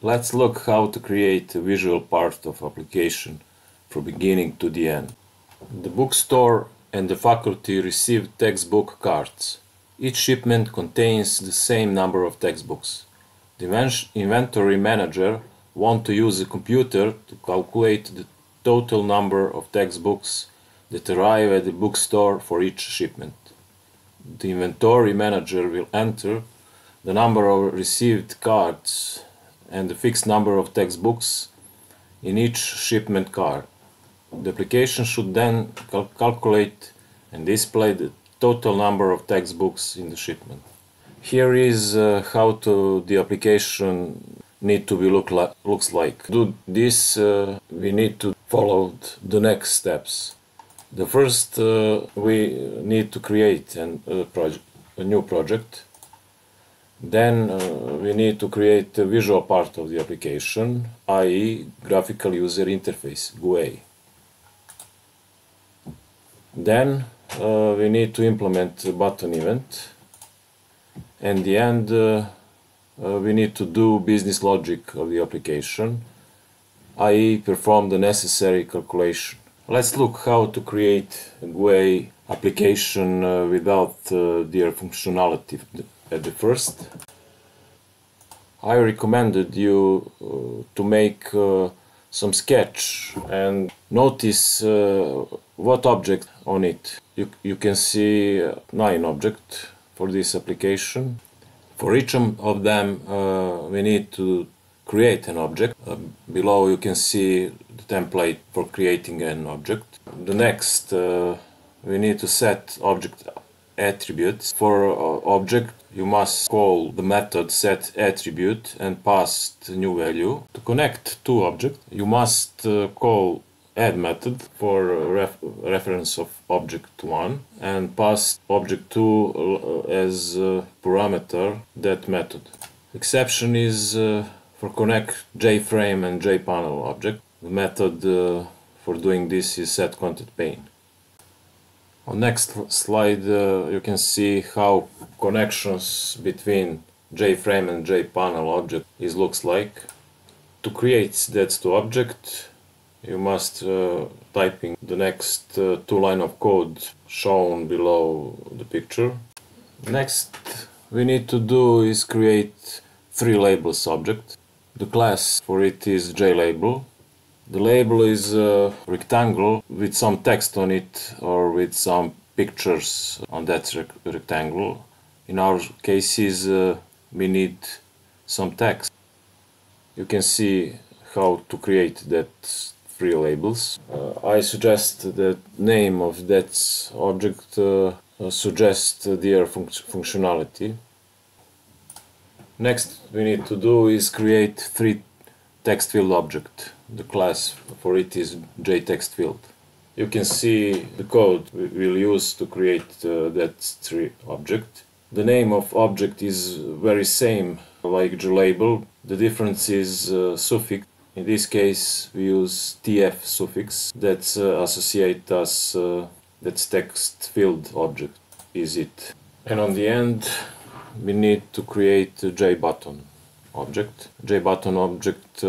Let's look how to create a visual part of application from beginning to the end. The bookstore and the faculty receive textbook cards. Each shipment contains the same number of textbooks. The inventory manager wants to use a computer to calculate the total number of textbooks that arrive at the bookstore for each shipment. The inventory manager will enter the number of received cards and the fixed number of textbooks in each shipment card. The application should then calculate and display the total number of textbooks in the shipment. Here is how the application need to be looks like. To do this, we need to follow the next steps. The first, we need to create a new project. Then we need to create a visual part of the application, i.e. graphical user interface, GUI. Then we need to implement a button event. And in the end, we need to do business logic of the application, i.e. perform the necessary calculation. Let's look how to create a GUI application without their functionality. At the first, I recommended you to make some sketch and notice what object on it. You can see 9 objects for this application. For each of them we need to create an object. Below you can see the template for creating an object. The next we need to set object attributes. For object you must call the method setAttribute and pass the new value. To connect two objects you must call add method for reference of object 1 and pass object 2 as parameter that method. Exception is for connect JFrame and JPanel object. The method for doing this is setContentPane. On next slide you can see how connections between JFrame and JPanel object looks like. To create that two object you must typing the next 2 line of code shown below the picture. Next we need to do is create 3 labels object. The class for it is JLabel. The label is a rectangle with some text on it or with some pictures on that rectangle. In our cases we need some text. You can see how to create that 3 labels. I suggest the name of that object suggests their functionality. Next we need to do is create 3 text field object. The class for it is JTextField. You can see the code we will use to create that 3 object. The name of object is very same like JLabel. The difference is suffix. In this case we use TF suffix that associate us that text field object is it. And on the end we need to create a JButton object. JButton object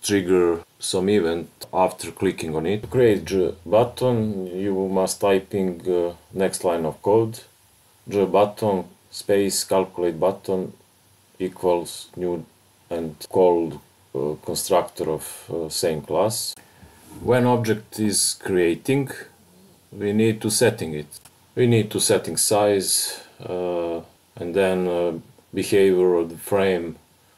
trigger some event after clicking on it. To create JButton you must typing next line of code JButton space calculate button equals new and call constructor of same class. When object is creating we need to setting it. We need to setting size and then behavior of the frame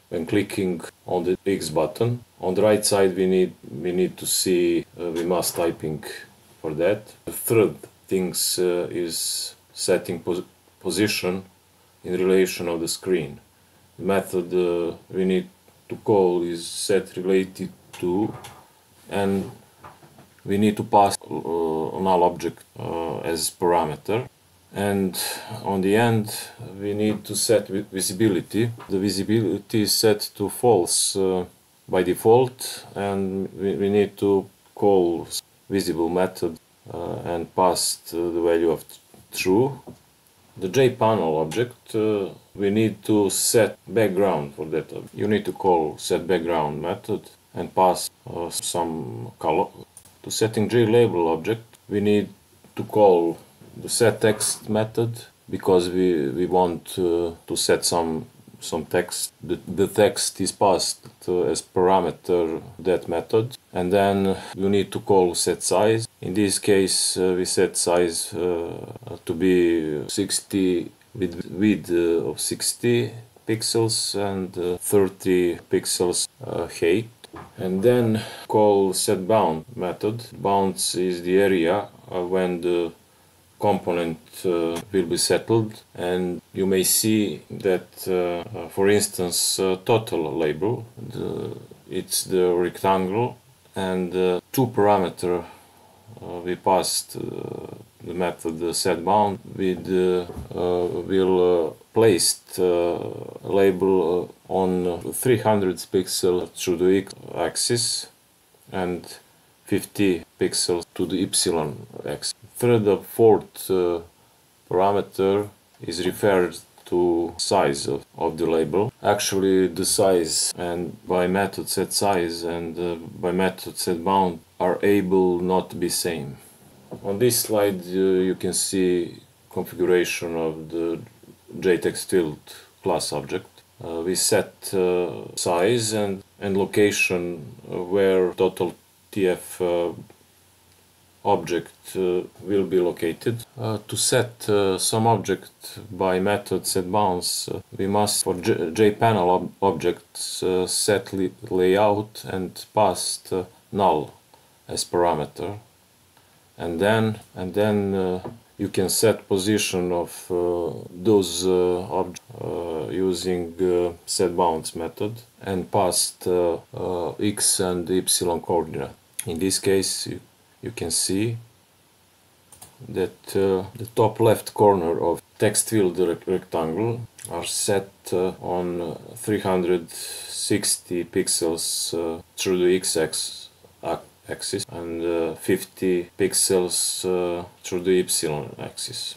when clicking on the X button. On the right side we need to see we must typing for that. The third things is setting position in relation of the screen. The method we need to call is setRelated to, and we need to pass null object as parameter. And on the end we need to set visibility. The visibility is set to false by default, and we need to call visible method and pass the value of true. the JPanel object, we need to set background for that. You need to call setBackground method and pass some color. To setting JLabel object, we need to call the setText method because we want to set some text. The text is passed as parameter that method, and then you need to call setSize. In this case, we set size to be 60 with width of 60 pixels and 30 pixels height. And then call setBound method. Bounds is the area when the component will be settled, and you may see that for instance total label, it's the rectangle, and two parameter we passed the method setBound with will placed label on 300 pixels through the x-axis and 50 pixels to the y-axis. Third or fourth parameter is referred to size of the label. Actually, the size and by method setSize and by method setBound are able not to be same. On this slide you can see configuration of the JTextField class object. We set size and location where total TF object will be located. To set some object by method setBounds, we must for JPanel objects set layout and passed null as parameter, and then you can set position of those objects using setBounds method and passed x and y coordinate. In this case you can see that the top left corner of text field rectangle are set on 360 pixels through the x-axis and 50 pixels through the y-axis.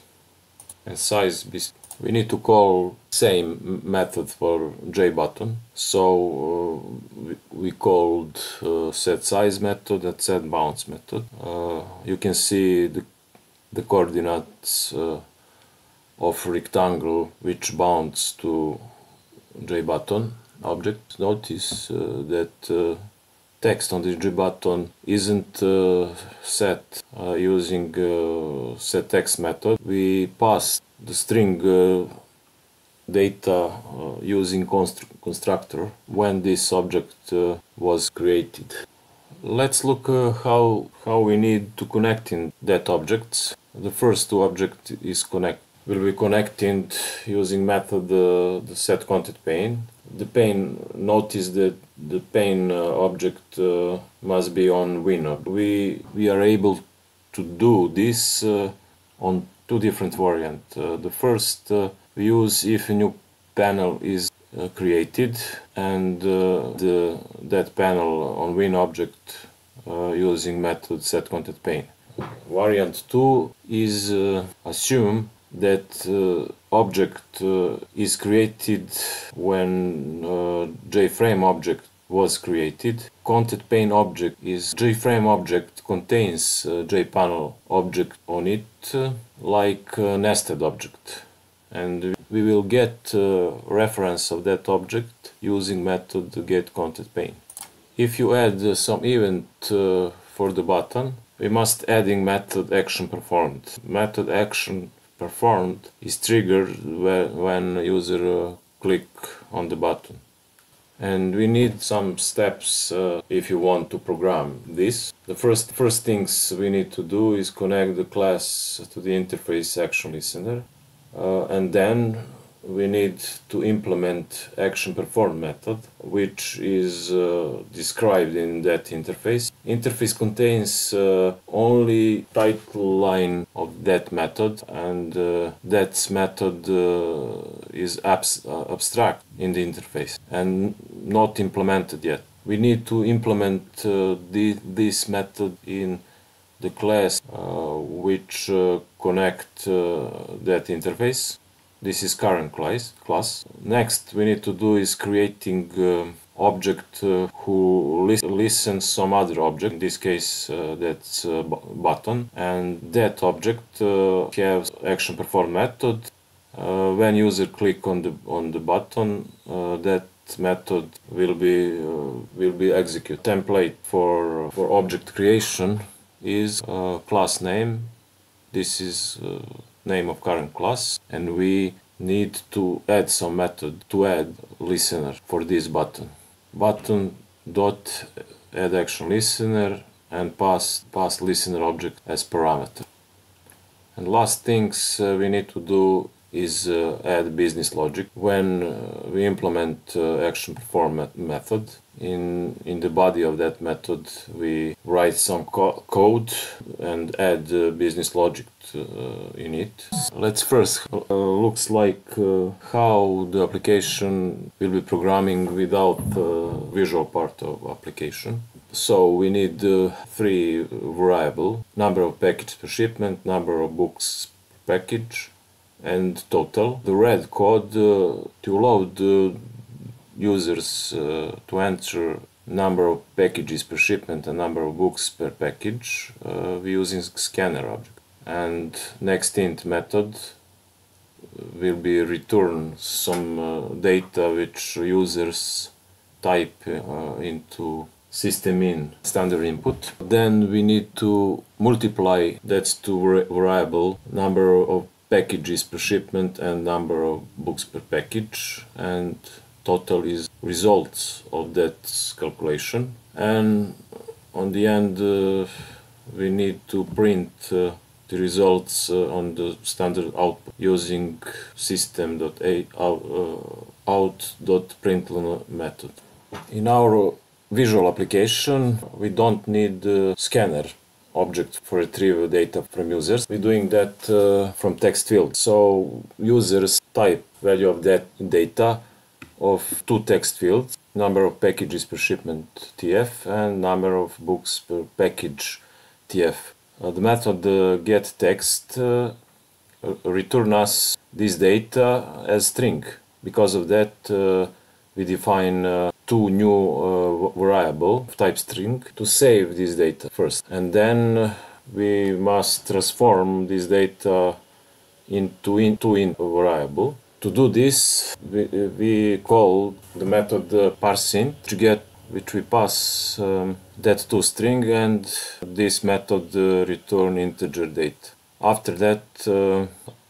And size, we need to call same method for JButton. So we called setSize method and setBounds method. You can see the coordinates of rectangle which bounds to JButton object. Notice that text on the JButton isn't set using setText method. We passed the string data using constructor when this object was created. Let's look how we need to connect in that objects. The first two objects will be connected using method the setContentPane. The pane, notice that the pane object must be on Win. We are able to do this on two different variants. The first we use if a new panel is created, and that panel on Win object using method setContentPane. Variant 2 is assume that object is created when JFrame object was created. ContentPane object is JFrame object contains JPanel object on it like a nested object, and we will get reference of that object using method getContentPane. If you add some event for the button, we must adding method actionPerformed. Method actionPerformed is triggered when user click on the button. And we need some steps if you want to program this. The first things we need to do is connect the class to the interface action listener, and then we need to implement actionPerformed method, which is described in that interface. Interface contains only title line of that method, and that method is abstract in the interface and not implemented yet. We need to implement this method in the class which connect that interface. This is current class. Next we need to do is creating object who listens some other object. In this case that's button, and that object has action perform method. When user click on the button, that method will be executed. Template for object creation is class name. This is name of current class, and we need to add some method to add listener for this button. Button dot add action listener and pass listener object as parameter. And last things we need to do is add business logic. When we implement action perform method, in the body of that method we write some code and add business logic in it. Let's first looks like how the application will be programming without visual part of application. So we need three variable: number of packages per shipment, number of books per package, and total. The red code to load users to enter number of packages per shipment and number of books per package we using scanner object. And next int method will be return some data which users type into system in standard input. Then we need to multiply that's two variable: number of packages per shipment and number of books per package, and total is results of that calculation. And on the end we need to print the results on the standard output using system.out.println method. In our visual application we don't need scanner object for retrieve data from users. We're doing that from text field. So users type value of that data of two text fields: number of packages per shipment TF and number of books per package TF. The method get text return us this data as string. Because of that we define two new variable of type string to save this data first, and then we must transform this data into int variable. To do this we call the method parseInt, which we pass that to string, and this method return integer data. After that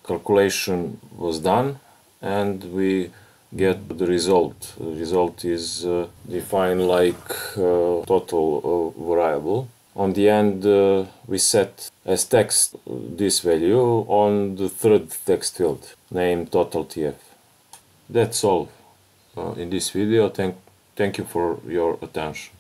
calculation was done and we get the result. The result is defined like total variable. On the end we set as text this value on the third text field, name total TF. That's all in this video. Thank you for your attention.